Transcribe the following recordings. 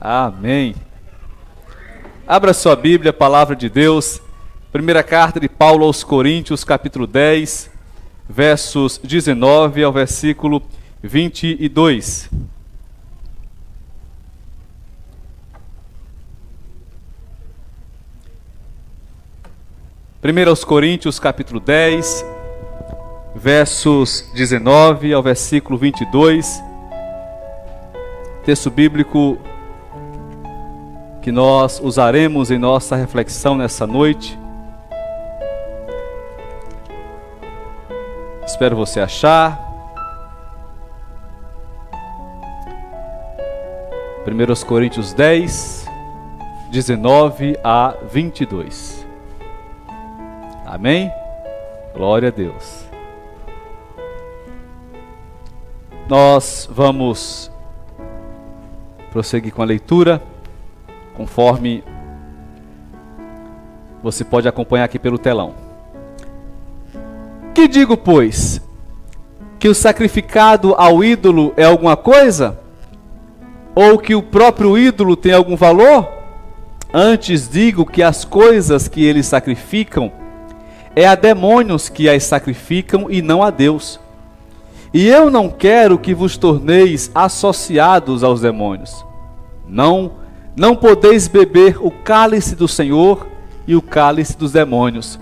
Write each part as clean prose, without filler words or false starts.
Amém. Abra sua Bíblia, Palavra de Deus, primeira carta de Paulo aos Coríntios, capítulo 10, versos 19 ao versículo 22. Primeiro aos Coríntios, capítulo 10, versos 19 ao versículo 22. Texto bíblico que nós usaremos em nossa reflexão nessa noite. Espero você achar. 1 Coríntios 10, 19 a 22. Amém? Glória a Deus. Nós vamos prosseguir com a leitura, conforme você pode acompanhar aqui pelo telão. Que digo, pois? Que o sacrificado ao ídolo é alguma coisa? Ou que o próprio ídolo tem algum valor? Antes digo que as coisas que eles sacrificam é a demônios que as sacrificam e não a Deus. E eu não quero que vos torneis associados aos demônios. Não podeis beber o cálice do Senhor e o cálice dos demônios.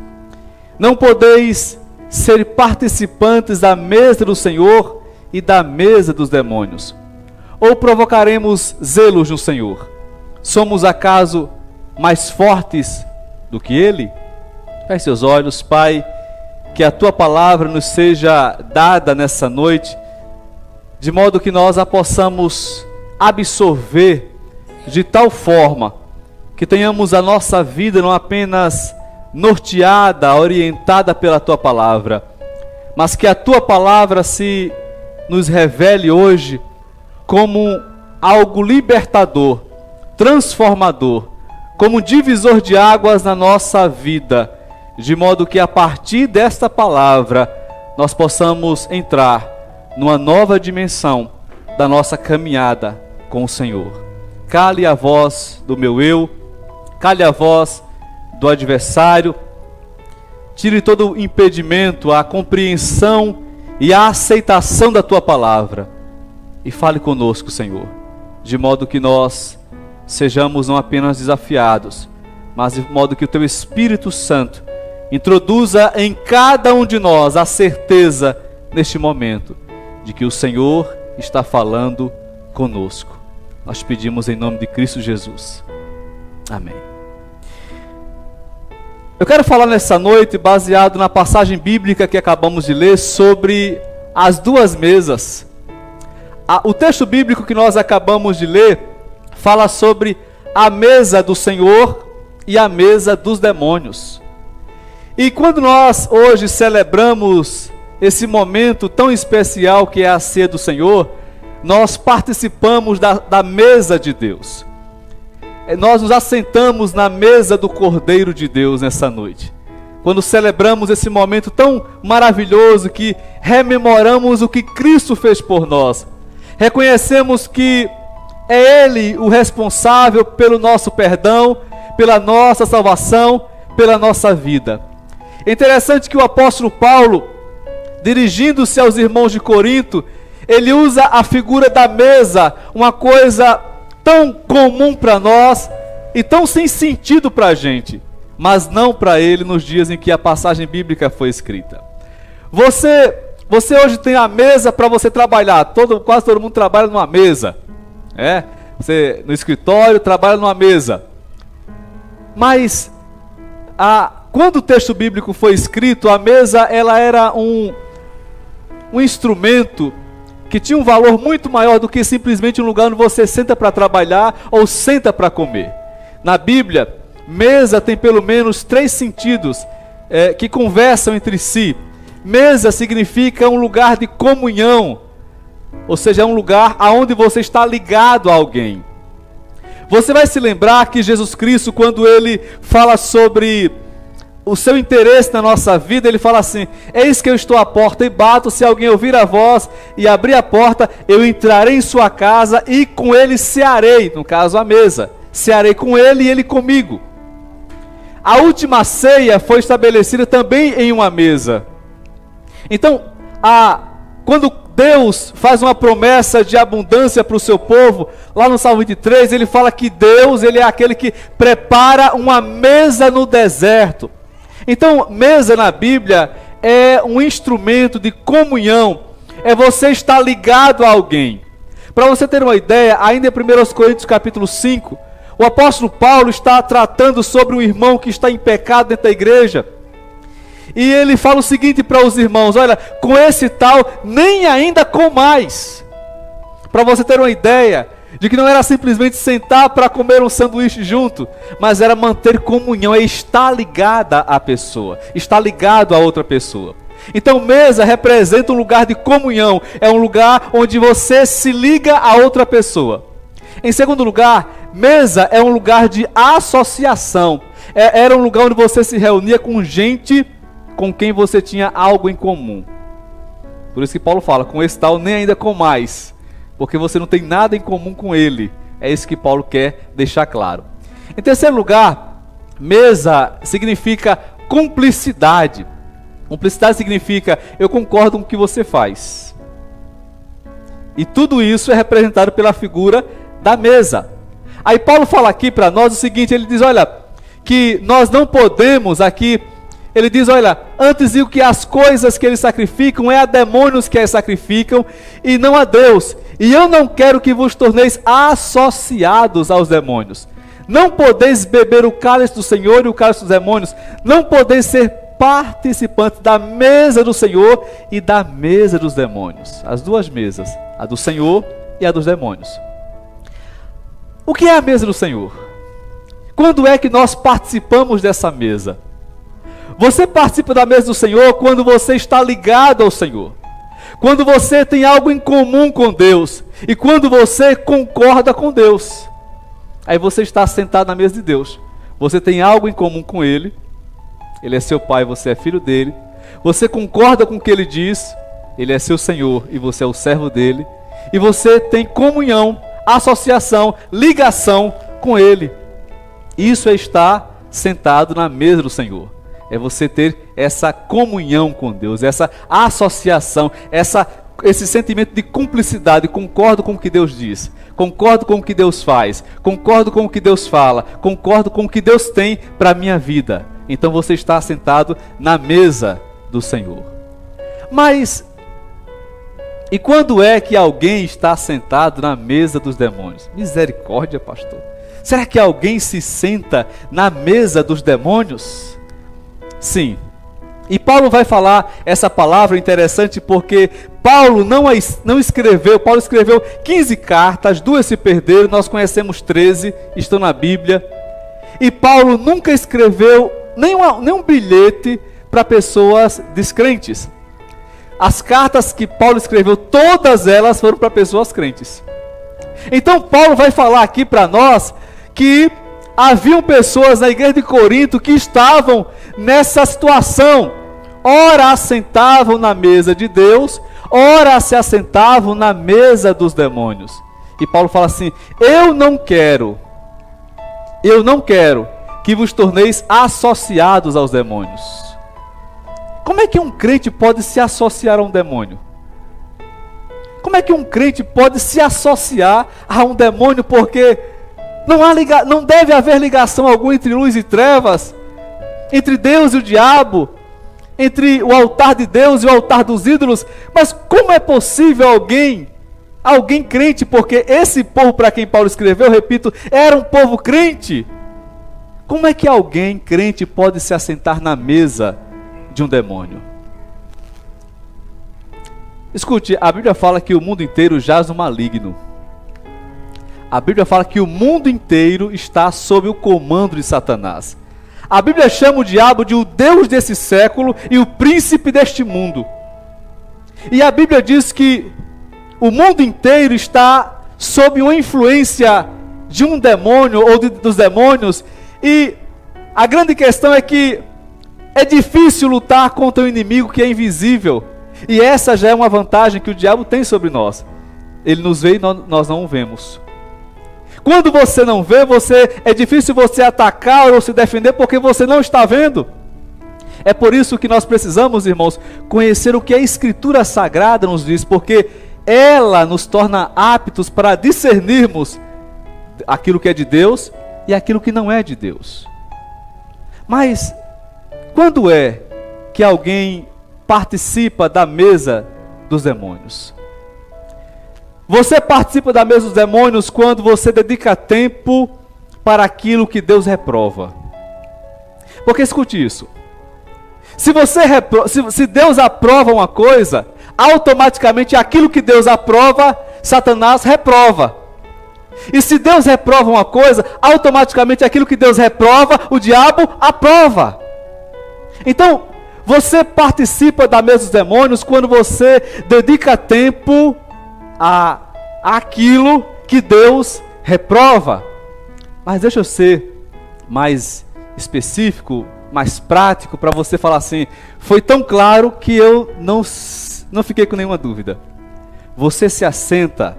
Não podeis ser participantes da mesa do Senhor e da mesa dos demônios. Ou provocaremos zelos no Senhor? Somos acaso mais fortes do que Ele? Feche seus olhos, Pai. Que a Tua palavra nos seja dada nessa noite, de modo que nós a possamos absorver de tal forma que tenhamos a nossa vida não apenas norteada, orientada pela Tua palavra, mas que a Tua palavra se nos revele hoje como algo libertador, transformador, como divisor de águas na nossa vida, de modo que a partir desta palavra nós possamos entrar numa nova dimensão da nossa caminhada com o Senhor. Cale a voz do meu eu, cale a voz do adversário, tire todo o impedimento, a compreensão e a aceitação da Tua palavra e fale conosco, Senhor, de modo que nós sejamos não apenas desafiados, mas de modo que o Teu Espírito Santo introduza em cada um de nós a certeza, neste momento, de que o Senhor está falando conosco. Nós pedimos em nome de Cristo Jesus. Amém. Eu quero falar nessa noite, baseado na passagem bíblica que acabamos de ler, sobre as duas mesas. O texto bíblico que nós acabamos de ler fala sobre a mesa do Senhor e a mesa dos demônios. E quando nós hoje celebramos esse momento tão especial que é a ceia do Senhor, nós participamos da mesa de Deus. Nós nos assentamos na mesa do Cordeiro de Deus nessa noite. Quando celebramos esse momento tão maravilhoso que rememoramos o que Cristo fez por nós. Reconhecemos que é Ele o responsável pelo nosso perdão, pela nossa salvação, pela nossa vida. É interessante que o apóstolo Paulo, dirigindo-se aos irmãos de Corinto, ele usa a figura da mesa, uma coisa tão comum para nós e tão sem sentido para a gente, mas não para ele nos dias em que a passagem bíblica foi escrita. Você hoje tem a mesa para você trabalhar, quase todo mundo trabalha numa mesa, você no escritório trabalha numa mesa, mas quando o texto bíblico foi escrito, a mesa ela era um instrumento que tinha um valor muito maior do que simplesmente um lugar onde você senta para trabalhar ou senta para comer. Na Bíblia, mesa tem pelo menos 3 sentidos que conversam entre si. Mesa significa um lugar de comunhão, ou seja, é um lugar onde você está ligado a alguém. Você vai se lembrar que Jesus Cristo, quando ele fala sobre o seu interesse na nossa vida, ele fala assim: eis que eu estou à porta e bato, se alguém ouvir a voz e abrir a porta, eu entrarei em sua casa e com ele cearei, no caso a mesa, cearei com ele e ele comigo. A última ceia foi estabelecida também em uma mesa. Então, quando Deus faz uma promessa de abundância para o seu povo, lá no Salmo 23, ele fala que Deus, ele é aquele que prepara uma mesa no deserto. Então, mesa na Bíblia é um instrumento de comunhão, é você estar ligado a alguém. Para você ter uma ideia, ainda em 1 Coríntios capítulo 5, o apóstolo Paulo está tratando sobre um irmão que está em pecado dentro da igreja. E ele fala o seguinte para os irmãos: olha, com esse tal, nem ainda comais. Para você ter uma ideia de que não era simplesmente sentar para comer um sanduíche junto, mas era manter comunhão, é estar ligada à pessoa, estar ligado a outra pessoa. Então mesa representa um lugar de comunhão, é um lugar onde você se liga a outra pessoa. Em segundo lugar, mesa é um lugar de associação, era um lugar onde você se reunia com gente com quem você tinha algo em comum. Por isso que Paulo fala: com esse tal nem ainda comais, porque você não tem nada em comum com ele. É isso que Paulo quer deixar claro. Em terceiro lugar, mesa significa cumplicidade. Cumplicidade significa: eu concordo com o que você faz. E tudo isso é representado pela figura da mesa. Aí Paulo fala aqui para nós o seguinte, ele diz, olha, que nós não podemos aqui, ele diz, olha, antes digo que as coisas que eles sacrificam é a demônios que as sacrificam e não a Deus. E eu não quero que vos torneis associados aos demônios. Não podeis beber o cálice do Senhor e o cálice dos demônios. Não podeis ser participantes da mesa do Senhor e da mesa dos demônios. As duas mesas, a do Senhor e a dos demônios. O que é a mesa do Senhor? Quando é que nós participamos dessa mesa? Você participa da mesa do Senhor quando você está ligado ao Senhor, quando você tem algo em comum com Deus e quando você concorda com Deus. Aí você está sentado na mesa de Deus, você tem algo em comum com Ele, Ele é seu Pai, você é filho dele, você concorda com o que Ele diz, Ele é seu Senhor e você é o servo dele, e você tem comunhão, associação, ligação com Ele. Isso é estar sentado na mesa do Senhor. É você ter essa comunhão com Deus, essa associação, esse sentimento de cumplicidade. Concordo com o que Deus diz, concordo com o que Deus faz, concordo com o que Deus fala, concordo com o que Deus tem para a minha vida. Então você está sentado na mesa do Senhor. Mas, e quando é que alguém está sentado na mesa dos demônios? Misericórdia, pastor. Será que alguém se senta na mesa dos demônios? Sim. E Paulo vai falar essa palavra interessante porque Paulo não escreveu, Paulo escreveu 15 cartas, 2 se perderam, nós conhecemos 13, estão na Bíblia. E Paulo nunca escreveu nenhum bilhete para pessoas descrentes. As cartas que Paulo escreveu, todas elas foram para pessoas crentes. Então Paulo vai falar aqui para nós que haviam pessoas na igreja de Corinto que estavam nessa situação. Ora assentavam na mesa de Deus, ora se assentavam na mesa dos demônios. E Paulo fala assim: eu não quero que vos torneis associados aos demônios. Como é que um crente pode se associar a um demônio? Como é que um crente pode se associar a um demônio? Porque não deve haver ligação alguma entre luz e trevas, entre Deus e o diabo, entre o altar de Deus e o altar dos ídolos. Mas como é possível alguém crente, porque esse povo para quem Paulo escreveu, repito, era um povo crente. Como é que alguém crente pode se assentar na mesa de um demônio? Escute, a Bíblia fala que o mundo inteiro jaz no maligno. A Bíblia fala que o mundo inteiro está sob o comando de Satanás. A Bíblia chama o diabo de o Deus desse século e o príncipe deste mundo. E a Bíblia diz que o mundo inteiro está sob uma influência de um demônio ou dos demônios. E a grande questão é que É difícil lutar contra um inimigo que é invisível. E essa já é uma vantagem que o diabo tem sobre nós. Ele nos vê e nós não o vemos. Quando você não vê, é difícil você atacar ou se defender porque você não está vendo. É por isso que nós precisamos, irmãos, conhecer o que a Escritura Sagrada nos diz, porque ela nos torna aptos para discernirmos aquilo que é de Deus e aquilo que não é de Deus. Mas quando é que alguém participa da mesa dos demônios? Você participa da mesa dos demônios quando você dedica tempo para aquilo que Deus reprova. Porque escute isso. Se Deus aprova uma coisa, automaticamente aquilo que Deus aprova, Satanás reprova. E se Deus reprova uma coisa, automaticamente aquilo que Deus reprova, o diabo aprova. Então, você participa da mesa dos demônios quando você dedica tempo àquilo que Deus reprova. Mas deixa eu ser mais específico, mais prático, para você falar assim, foi tão claro que eu não fiquei com nenhuma dúvida. Você se assenta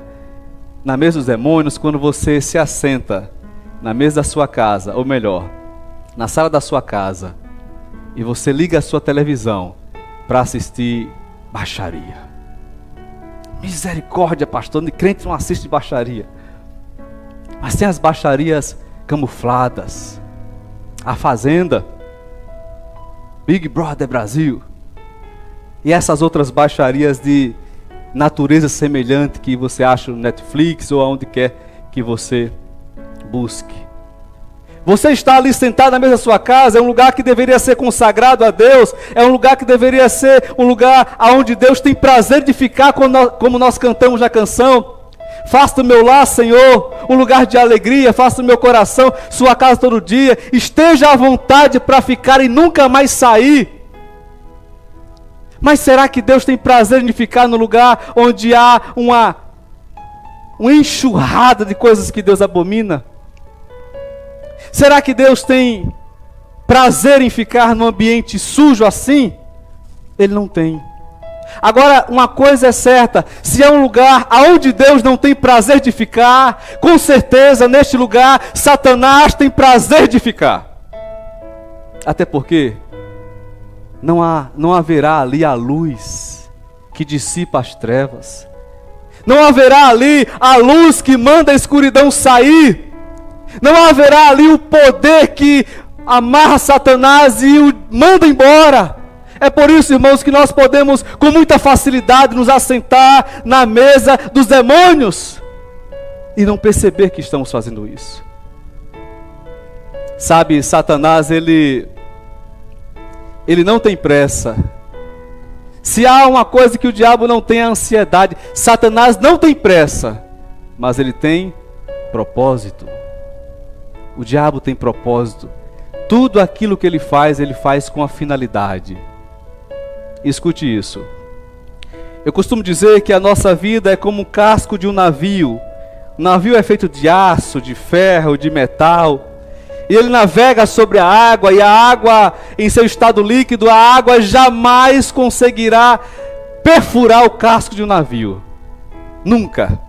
na mesa dos demônios quando você se assenta na mesa da sua casa, ou melhor, na sala da sua casa, e você liga a sua televisão para assistir baixaria. Misericórdia, pastor, de crente não assiste baixaria. Mas tem as baixarias camufladas, a Fazenda, Big Brother Brasil, e essas outras baixarias de natureza semelhante que você acha no Netflix ou aonde quer que você busque. Você está ali sentado na mesa da sua casa, é um lugar que deveria ser consagrado a Deus, é um lugar que deveria ser um lugar onde Deus tem prazer de ficar, como nós cantamos na canção. Faça do meu lar, Senhor, um lugar de alegria, faça do meu coração sua casa todo dia, esteja à vontade para ficar e nunca mais sair. Mas será que Deus tem prazer em ficar no lugar onde há uma enxurrada de coisas que Deus abomina? Será que Deus tem prazer em ficar num ambiente sujo assim? Ele não tem. Agora, uma coisa é certa, se é um lugar onde Deus não tem prazer de ficar, com certeza neste lugar Satanás tem prazer de ficar. Até porque não haverá ali a luz que dissipa as trevas. Não haverá ali a luz que manda a escuridão sair. Não haverá ali o poder que amarra Satanás e o manda embora. É por isso, irmãos, que nós podemos com muita facilidade nos assentar na mesa dos demônios e não perceber que estamos fazendo isso. Sabe, Satanás, ele não tem pressa. Se há uma coisa que o diabo não tem, é a ansiedade. Satanás não tem pressa, mas ele tem propósito. O diabo tem propósito. Tudo aquilo que ele faz com a finalidade. Escute isso. Eu costumo dizer que a nossa vida é como um casco de um navio. O navio é feito de aço, de ferro, de metal. E ele navega sobre a água, e a água, em seu estado líquido, a água jamais conseguirá perfurar o casco de um navio. Nunca.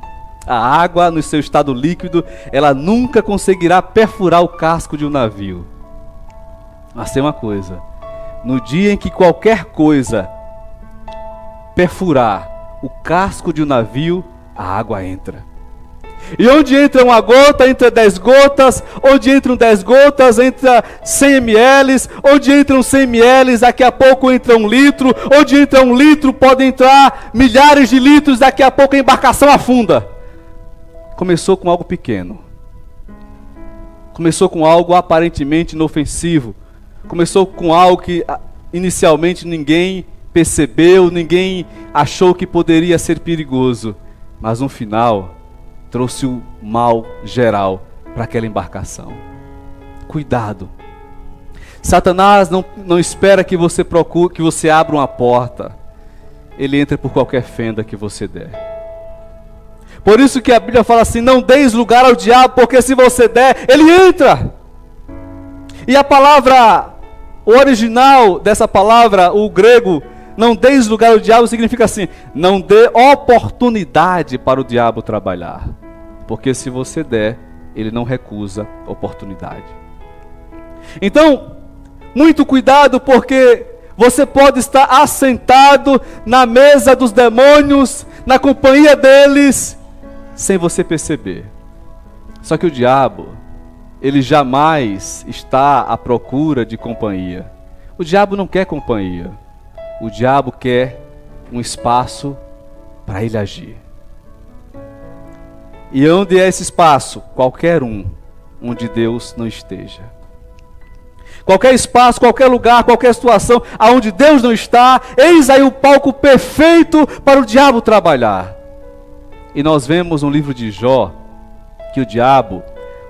A água, no seu estado líquido, ela nunca conseguirá perfurar o casco de um navio. Mas tem uma coisa: no dia em que qualquer coisa perfurar o casco de um navio, a água entra. E onde entra uma gota, entra 10 gotas. Onde entram 10 gotas, entra 100 ml. Onde entram 100 ml, daqui a pouco entra 1 litro. Onde entra 1 litro, pode entrar milhares de litros. Daqui a pouco a embarcação afunda. Começou com algo pequeno. Começou com algo aparentemente inofensivo. Começou com algo que inicialmente ninguém percebeu, ninguém achou que poderia ser perigoso. Mas no final trouxe o mal geral para aquela embarcação. Cuidado. Satanás não espera que você procure, que você abra uma porta. Ele entra por qualquer fenda que você der. Por isso que a Bíblia fala assim: não deis lugar ao diabo, porque se você der, ele entra. E a palavra O original dessa palavra, o grego, não deis lugar ao diabo, significa assim: não dê oportunidade para o diabo trabalhar. Porque se você der, ele não recusa oportunidade. Então, muito cuidado, porque você pode estar assentado na mesa dos demônios, na companhia deles, sem você perceber. Só que o diabo, ele jamais está à procura de companhia. O diabo não quer companhia. O diabo quer um espaço para ele agir. E onde é esse espaço? Qualquer um, onde Deus não esteja. Qualquer espaço, qualquer lugar, qualquer situação, aonde Deus não está, eis aí o palco perfeito para o diabo trabalhar. E nós vemos no livro de Jó, que o diabo,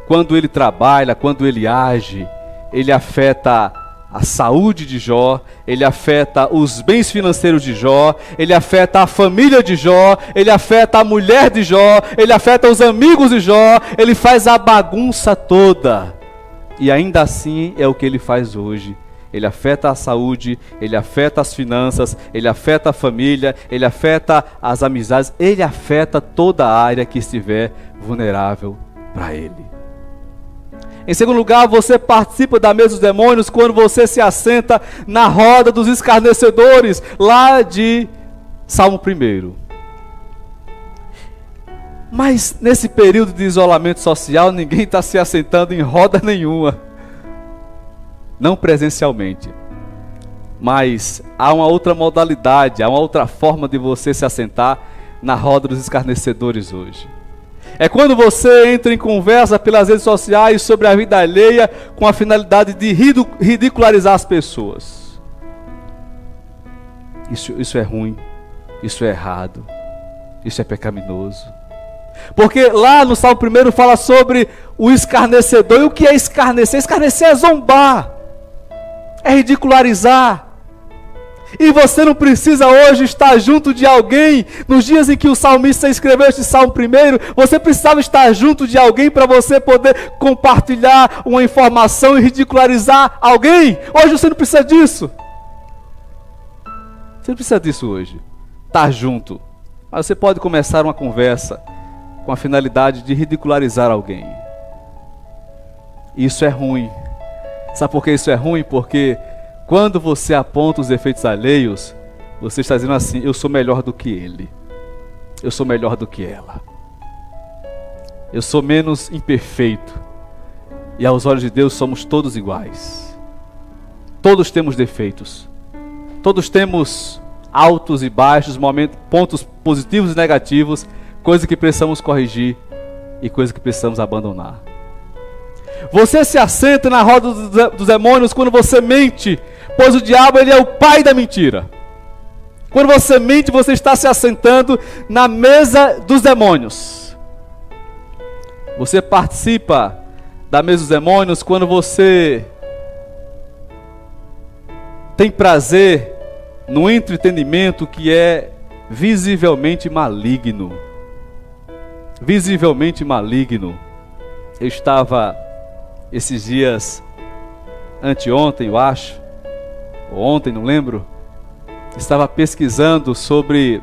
quando ele trabalha, quando ele age, ele afeta a saúde de Jó, ele afeta os bens financeiros de Jó, ele afeta a família de Jó, ele afeta a mulher de Jó, ele afeta os amigos de Jó, ele faz a bagunça toda. E ainda assim é o que ele faz hoje. Ele afeta a saúde, ele afeta as finanças, ele afeta a família, ele afeta as amizades, ele afeta toda a área que estiver vulnerável para ele. Em segundo lugar, você participa da mesa dos demônios quando você se assenta na roda dos escarnecedores, lá de Salmo 1. Mas nesse período de isolamento social, ninguém está se assentando em roda nenhuma. Não presencialmente. Mas há uma outra modalidade, há uma outra forma de você se assentar na roda dos escarnecedores hoje. É quando você entra em conversa pelas redes sociais sobre a vida alheia com a finalidade de ridicularizar as pessoas. Isso é ruim, isso é errado, isso é pecaminoso. Porque lá no Salmo 1 fala sobre o escarnecedor. E o que é escarnecer? Escarnecer é zombar, é ridicularizar. E você não precisa hoje estar junto de alguém. Nos dias em que o salmista escreveu este Salmo 1, você precisava estar junto de alguém para você poder compartilhar uma informação e ridicularizar alguém. Hoje você não precisa disso. Você não precisa disso hoje. Estar junto. Mas você pode começar uma conversa com a finalidade de ridicularizar alguém. Isso é ruim. Sabe por que isso é ruim? Porque quando você aponta os defeitos alheios, você está dizendo assim: eu sou melhor do que ele, eu sou melhor do que ela, eu sou menos imperfeito, e aos olhos de Deus somos todos iguais. Todos temos defeitos, todos temos altos e baixos, momentos, pontos positivos e negativos, coisas que precisamos corrigir e coisas que precisamos abandonar. Você se assenta na roda dos demônios quando você mente, pois o diabo, ele é o pai da mentira. Quando você mente, você está se assentando na mesa dos demônios. Você participa da mesa dos demônios quando você tem prazer no entretenimento que é visivelmente maligno. Visivelmente maligno. Eu estava esses dias, anteontem eu acho, ou ontem, não lembro, estava pesquisando sobre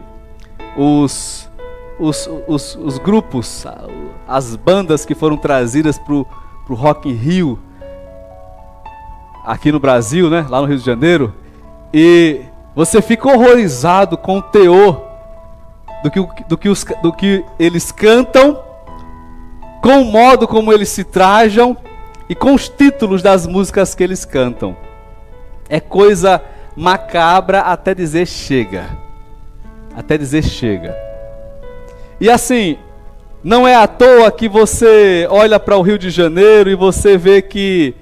os grupos, as bandas que foram trazidas para o Rock in Rio, aqui no Brasil, né, lá no Rio de Janeiro, e você fica horrorizado com o teor do que eles cantam, com o modo como eles se trajam e com os títulos das músicas que eles cantam. É coisa macabra até dizer chega. Até dizer chega. E assim, não é à toa que você olha para o Rio de Janeiro e você vê que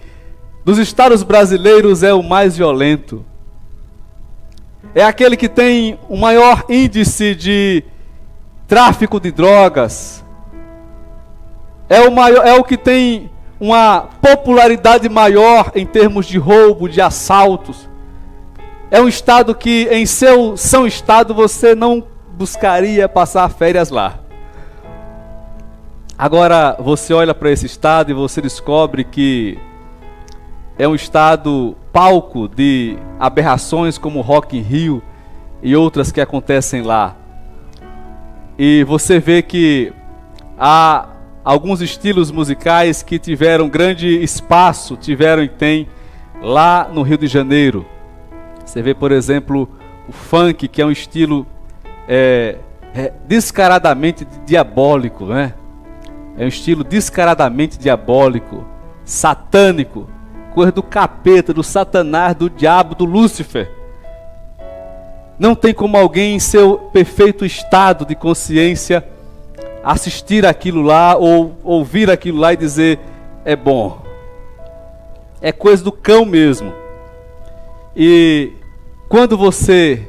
dos estados brasileiros é o mais violento. É aquele que tem o maior índice de tráfico de drogas. É o que tem uma popularidade maior em termos de roubo, de assaltos. É um estado que em seu São Estado você não buscaria passar férias lá. Agora você olha para esse estado e você descobre que é um estado palco de aberrações como o Rock in Rio e outras que acontecem lá. E você vê que há alguns estilos musicais que tiveram grande espaço, tiveram e tem lá no Rio de Janeiro. Você vê, por exemplo, o funk, que é um estilo descaradamente diabólico, né? É um estilo descaradamente diabólico, satânico, coisa do capeta, do Satanás, do diabo, do Lúcifer. Não tem como alguém em seu perfeito estado de consciência assistir aquilo lá ou ouvir aquilo lá e dizer, é bom. É coisa do cão mesmo. E quando você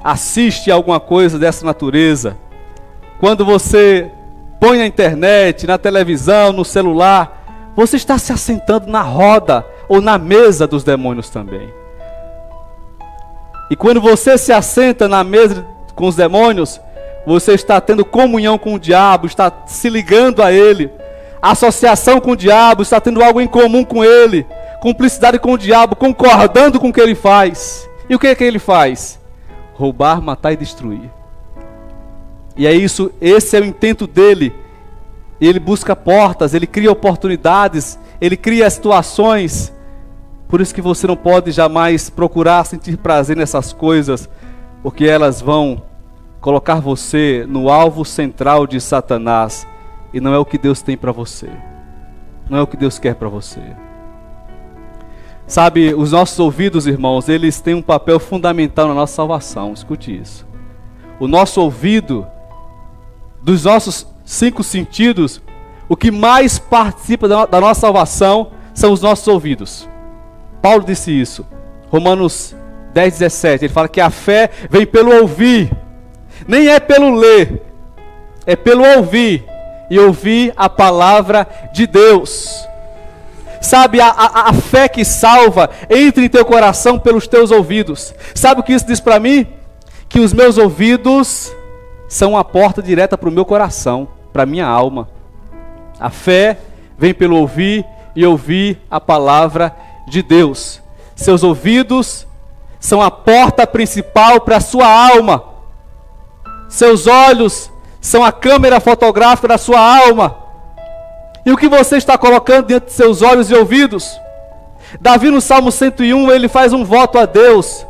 assiste a alguma coisa dessa natureza, quando você põe na internet, na televisão, no celular, você está se assentando na roda ou na mesa dos demônios também. E quando você se assenta na mesa com os demônios, você está tendo comunhão com o diabo, está se ligando a ele, associação com o diabo, está tendo algo em comum com ele, cumplicidade com o diabo, concordando com o que ele faz. E o que é que ele faz? Roubar, matar e destruir. E é isso, esse é o intento dele. Ele busca portas, ele cria oportunidades, ele cria situações. Por isso que você não pode jamais procurar sentir prazer nessas coisas, porque elas vão colocar você no alvo central de Satanás. E não é o que Deus tem para você. Não é o que Deus quer para você. Sabe, os nossos ouvidos, irmãos, eles têm um papel fundamental na nossa salvação. Escute isso. O nosso ouvido, dos nossos 5 sentidos, o que mais participa da nossa salvação são os nossos ouvidos. Paulo disse isso. Romanos 10:17. Ele fala que a fé vem pelo ouvir. Nem é pelo ler. É pelo ouvir. E ouvir a palavra de Deus. Sabe, a fé que salva entra em teu coração pelos teus ouvidos. Sabe o que isso diz para mim? Que os meus ouvidos são a porta direta para o meu coração, para a minha alma. A fé vem pelo ouvir e ouvir a palavra de Deus. Seus ouvidos são a porta principal para a sua alma. Seus olhos são a câmera fotográfica da sua alma. E o que você está colocando diante de seus olhos e ouvidos? Davi no Salmo 101, ele faz um voto a Deus.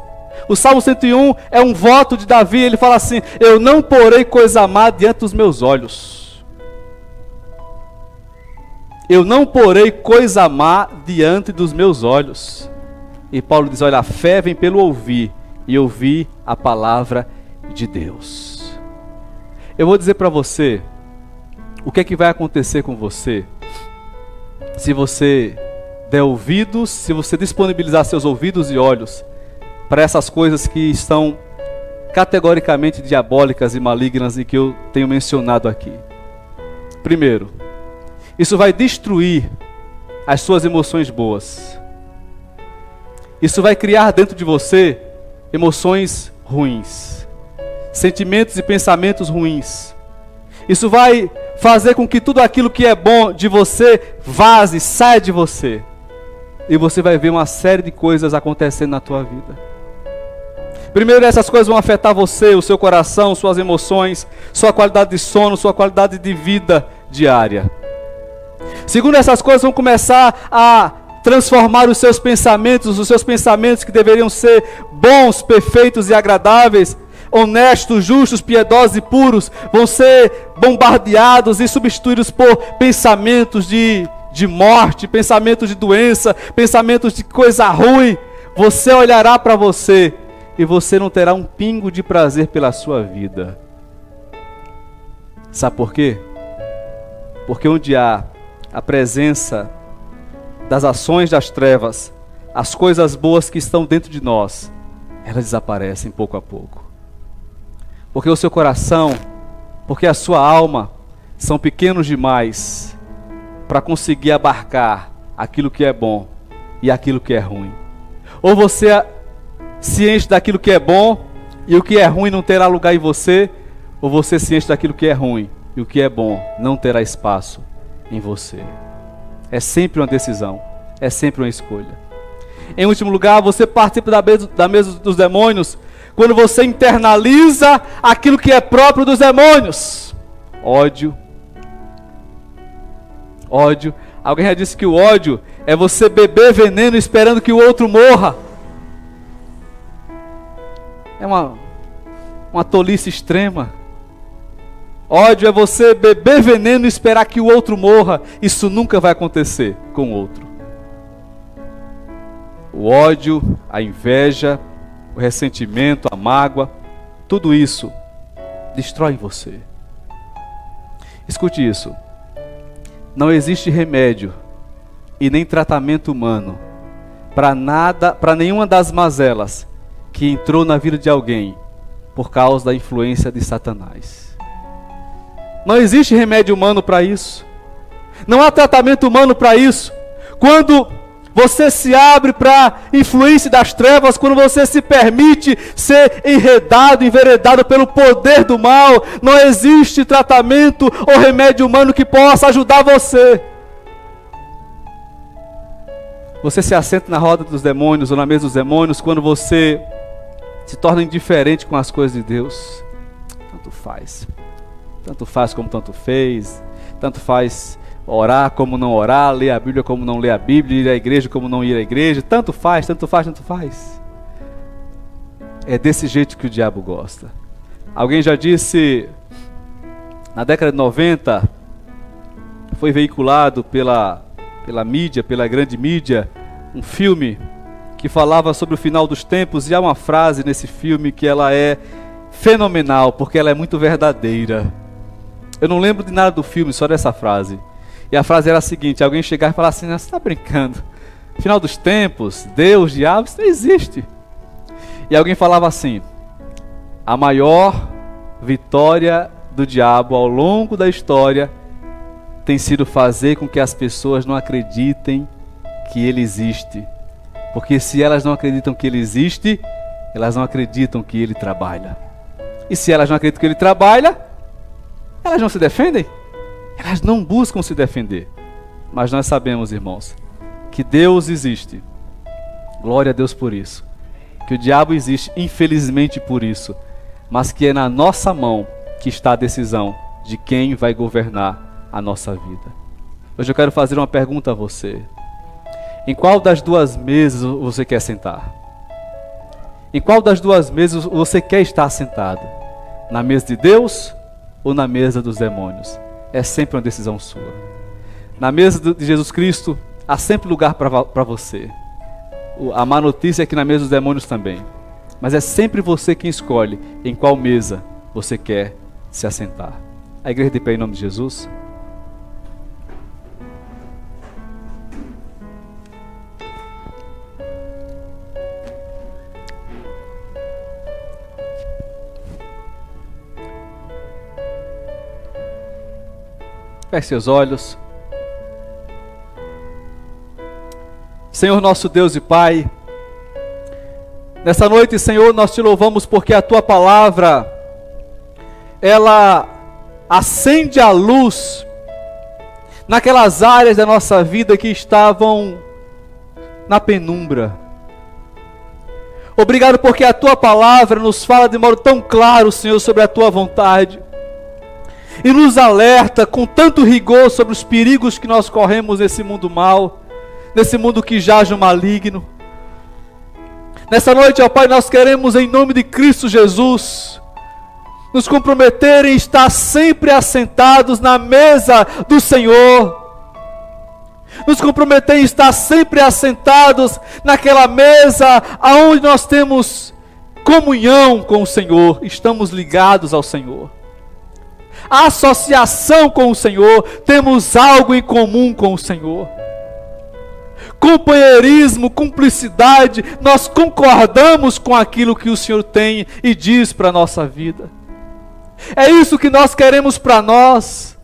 O Salmo 101 é um voto de Davi, ele fala assim, eu não porei coisa má diante dos meus olhos. Eu não porei coisa má diante dos meus olhos. E Paulo diz, olha, a fé vem pelo ouvir, e ouvir a palavra de Deus. Eu vou dizer para você, o que é que vai acontecer com você se você der ouvidos, se você disponibilizar seus ouvidos e olhos para essas coisas que estão categoricamente diabólicas e malignas e que eu tenho mencionado aqui. Primeiro, isso vai destruir as suas emoções boas. Isso vai criar dentro de você emoções ruins, sentimentos e pensamentos ruins. Isso vai fazer com que tudo aquilo que é bom de você vaze, saia de você. E você vai ver uma série de coisas acontecendo na tua vida. Primeiro, essas coisas vão afetar você, o seu coração, suas emoções, sua qualidade de sono, sua qualidade de vida diária. Segundo, essas coisas vão começar a transformar os seus pensamentos que deveriam ser bons, perfeitos e agradáveis, honestos, justos, piedosos e puros, vão ser bombardeados e substituídos por pensamentos de morte, pensamentos de doença, pensamentos de coisa ruim. Você olhará para você e você não terá um pingo de prazer pela sua vida. Sabe por quê? Porque onde há a presença das ações das trevas, as coisas boas que estão dentro de nós, elas desaparecem pouco a pouco. Porque o seu coração, porque a sua alma são pequenos demais para conseguir abarcar aquilo que é bom e aquilo que é ruim. Ou você se enche daquilo que é bom e o que é ruim não terá lugar em você, ou você se enche daquilo que é ruim e o que é bom não terá espaço em você. É sempre uma decisão. É sempre uma escolha. Em último lugar, você participa da mesa dos demônios quando você internaliza aquilo que é próprio dos demônios. Ódio. Ódio. Alguém já disse que o ódio é você beber veneno esperando que o outro morra. É uma tolice extrema. Ódio é você beber veneno e esperar que o outro morra. Isso nunca vai acontecer com o outro. O ódio, a inveja, o ressentimento, a mágoa, tudo isso destrói você. Escute isso. Não existe remédio e nem tratamento humano para nenhuma das mazelas que entrou na vida de alguém por causa da influência de Satanás. Não existe remédio humano para isso. Não há tratamento humano para isso. Quando você se abre para a influência das trevas, quando você se permite ser enveredado pelo poder do mal, não existe tratamento ou remédio humano que possa ajudar você. Você se assenta na roda dos demônios ou na mesa dos demônios quando você se torna indiferente com as coisas de Deus. Tanto faz. Tanto faz como tanto fez. Tanto faz orar como não orar, ler a Bíblia como não ler a Bíblia, ir à igreja como não ir à igreja. Tanto faz, tanto faz, tanto faz. É desse jeito que o diabo gosta. Alguém já disse, na década de 90, foi veiculado pela mídia, pela grande mídia, um filme que falava sobre o final dos tempos, e há uma frase nesse filme que ela é fenomenal, porque ela é muito verdadeira. Eu não lembro de nada do filme, só dessa frase. E a frase era a seguinte: alguém chegar e falar assim, você está brincando, final dos tempos, Deus, diabo, isso não existe. E alguém falava assim: a maior vitória do diabo ao longo da história tem sido fazer com que as pessoas não acreditem que ele existe. Porque se elas não acreditam que ele existe, elas não acreditam que ele trabalha. E se elas não acreditam que ele trabalha, elas não se defendem. Elas não buscam se defender. Mas nós sabemos, irmãos, que Deus existe. Glória a Deus por isso. Que o diabo existe, infelizmente, por isso. Mas que é na nossa mão que está a decisão de quem vai governar a nossa vida. Hoje eu quero fazer uma pergunta a você. Em qual das duas mesas você quer sentar? Em qual das duas mesas você quer estar sentado? Na mesa de Deus ou na mesa dos demônios? É sempre uma decisão sua. Na mesa de Jesus Cristo, há sempre lugar para você. A má notícia é que na mesa dos demônios também. Mas é sempre você quem escolhe em qual mesa você quer se assentar. A igreja de pé em nome de Jesus. Feche seus olhos. Senhor nosso Deus e Pai, nessa noite, Senhor, nós te louvamos porque a Tua palavra, ela acende a luz naquelas áreas da nossa vida que estavam na penumbra. Obrigado porque a Tua palavra nos fala de modo tão claro, Senhor, sobre a Tua vontade. E nos alerta com tanto rigor sobre os perigos que nós corremos nesse mundo mau, nesse mundo que jaz no maligno. Nessa noite, ó Pai, nós queremos, em nome de Cristo Jesus, nos comprometer em estar sempre assentados na mesa do Senhor. Nos comprometer em estar sempre assentados naquela mesa aonde nós temos comunhão com o Senhor, estamos ligados ao Senhor. A associação com o Senhor, temos algo em comum com o Senhor. Companheirismo, cumplicidade, nós concordamos com aquilo que o Senhor tem e diz para a nossa vida. É isso que nós queremos para nós.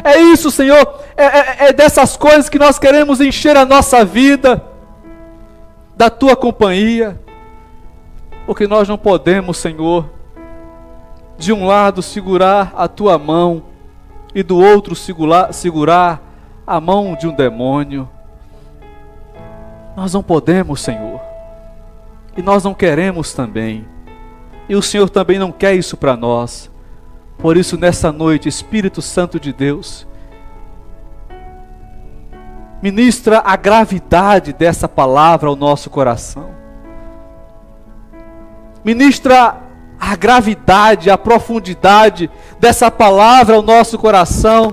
É isso, Senhor, é dessas coisas que nós queremos encher a nossa vida, da Tua companhia. Porque nós não podemos, Senhor, de um lado segurar a Tua mão e do outro segurar a mão de um demônio. Nós não podemos, Senhor. E nós não queremos também. E o Senhor também não quer isso para nós. Por isso, nessa noite, Espírito Santo de Deus, ministra a gravidade dessa palavra ao nosso coração. Ministra a gravidade, a profundidade dessa palavra ao nosso coração,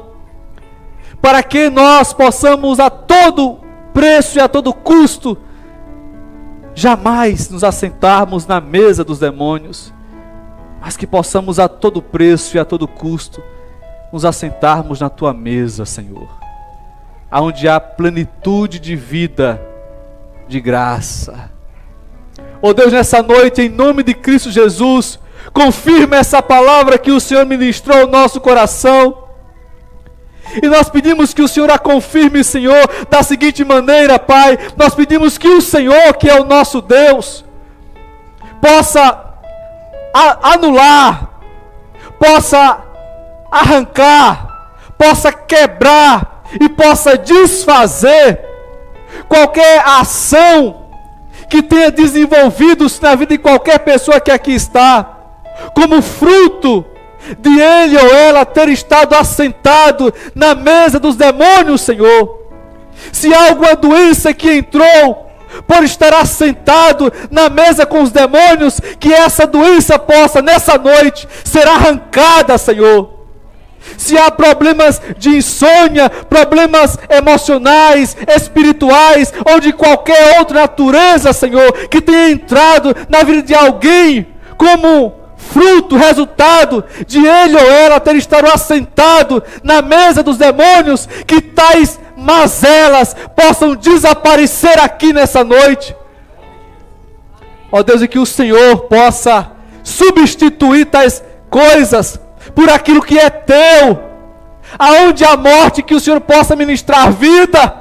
para que nós possamos a todo preço e a todo custo jamais nos assentarmos na mesa dos demônios, mas que possamos a todo preço e a todo custo nos assentarmos na tua mesa, Senhor, aonde há plenitude de vida, de graça. Oh Deus, nessa noite, em nome de Cristo Jesus, confirma essa palavra que o Senhor ministrou ao nosso coração. E nós pedimos que o Senhor a confirme, Senhor, da seguinte maneira, Pai. Nós pedimos que o Senhor, que é o nosso Deus, possa anular, possa arrancar, possa quebrar e possa desfazer qualquer ação que tenha desenvolvido-se na vida de qualquer pessoa que aqui está, como fruto de ele ou ela ter estado assentado na mesa dos demônios, Senhor. Se há alguma doença que entrou por estar assentado na mesa com os demônios, que essa doença possa nessa noite ser arrancada, Senhor. Se há problemas de insônia, problemas emocionais, espirituais, ou de qualquer outra natureza, Senhor, que tenha entrado na vida de alguém como fruto, resultado de ele ou ela ter estado assentado na mesa dos demônios, que tais mazelas possam desaparecer aqui nessa noite. Ó Deus, e que o Senhor possa substituir tais coisas por aquilo que é teu. Aonde há morte, que o Senhor possa ministrar vida.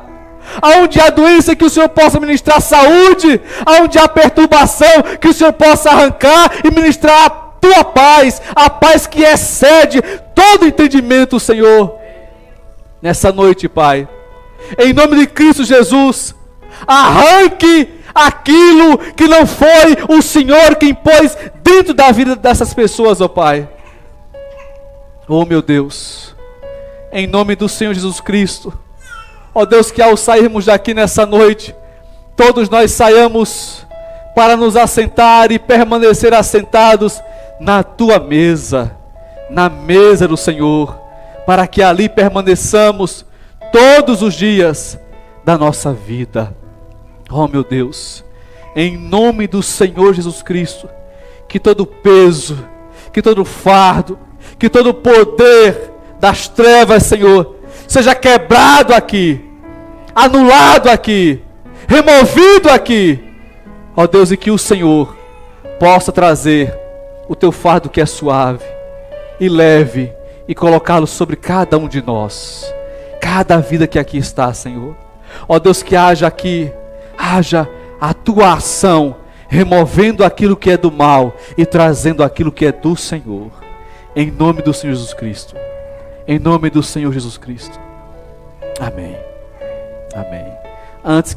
Aonde há doença, que o Senhor possa ministrar saúde. Aonde há perturbação, que o Senhor possa arrancar e ministrar a tua paz, a paz que excede todo entendimento, Senhor. Nessa noite, Pai, em nome de Cristo Jesus, arranque aquilo que não foi o Senhor quem pôs dentro da vida dessas pessoas, ó Pai. Oh meu Deus, em nome do Senhor Jesus Cristo, ó Deus, que ao sairmos daqui nessa noite, todos nós saiamos para nos assentar e permanecer assentados na tua mesa, na mesa do Senhor, para que ali permaneçamos todos os dias da nossa vida. Oh meu Deus, em nome do Senhor Jesus Cristo, que todo peso, que todo fardo, que todo poder das trevas, Senhor, seja quebrado aqui, anulado aqui, removido aqui. Ó Deus, e que o Senhor possa trazer o teu fardo que é suave e leve e colocá-lo sobre cada um de nós, cada vida que aqui está, Senhor. Ó Deus, que haja aqui, haja a tua ação, removendo aquilo que é do mal e trazendo aquilo que é do Senhor, em nome do Senhor Jesus Cristo, em nome do Senhor Jesus Cristo. Amém. Amém. Antes